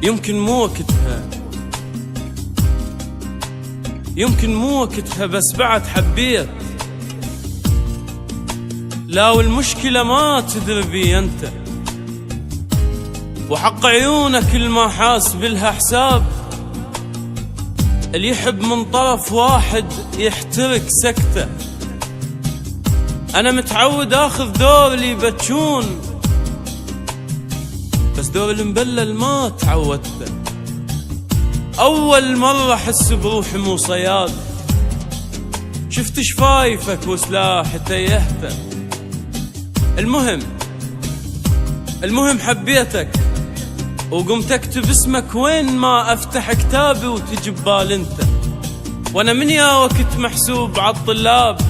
يمكن مو وقتها بس بعد حبيت. لا والمشكلة ما تدري بي انت، وحق عيونك الما حاس بالها حساب. اللي يحب من طرف واحد يحترق سكته. انا متعود اخذ دور اللي يبتشون، بس دور المبلل ما تعودته. اول مرة احس بروحي مو صياد، شفت شفايفك وسلاحي تيهته. المهم حبيتك وقمت اكتب اسمك وين ما افتح كتابي وتجي ببال انت. وانا من يا وقت محسوب عالطلاب،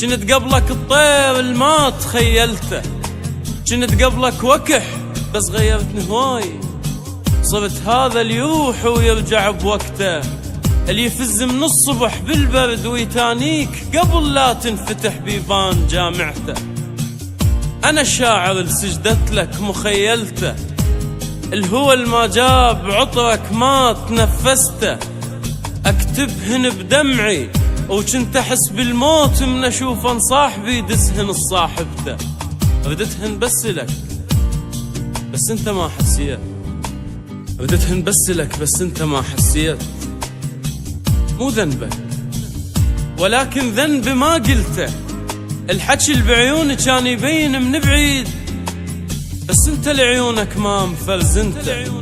كنت قبلك الطير الما تخيلته. كنت قبلك وكح بس غيرتني هواي، صرت هذا اللي يروح ويرجع بوقته، اللي يفز من الصبح بالبرد ويتانيك قبل لا تنفتح بيبان جامعته. انا الشاعر اللي سجدت لك مخيلته، الهوى الما جاب عطرك ما تنفسته. اكتبهن بدمعي وكنت احس بالموت من اشوفن صاحبي يدسهن الصاحبته. ردتهن بس لك بس انت ما حسيت، ردتهن بس لك بس انت ما حسيت. مو ذنبك ولكن ذنبي ما قلته. الحكي اللي بعيوني كان يبين من بعيد، بس انت لعيونك ما مفرزنته.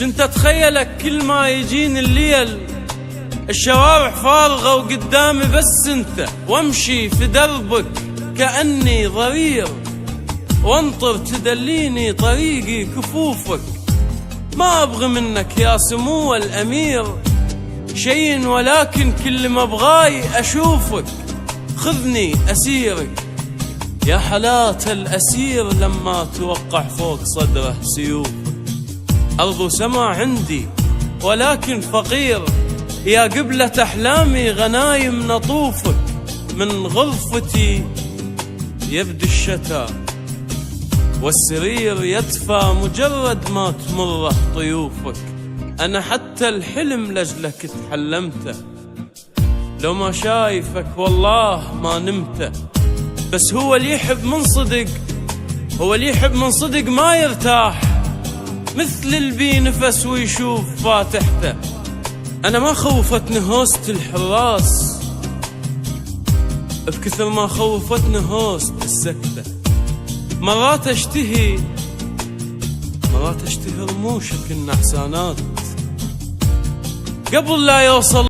كنت اتخيلك كل ما يجيني الليل، الشوارع فارغة وقدامي بس انت، وامشي في دربك كأني ضرير، وانطر تدليني طريقي كفوفك. ما ابغي منك يا سمو الامير شيء، ولكن كل ما ابغاي اشوفك. خذني اسيرك يا حالات الاسير، لما توقع فوق صدره سيوفك. أرض وسما عندي ولكن فقير، يا قبلة أحلامي غنايم نطوفك. من غرفتي يبدي الشتاء والسرير يدفى مجرد ما تمره طيوفك. أنا حتى الحلم لجلك تحلمته، لو ما شايفك والله ما نمته. بس هو اللي يحب من صدق ما يرتاح، مثل البي نفس ويشوف فاتحته. أنا ما خوفتني هوست الحراس بكثر ما خوفتني هوست السكتة. مرات اشتهي رموشك النحسانات قبل لا يوصل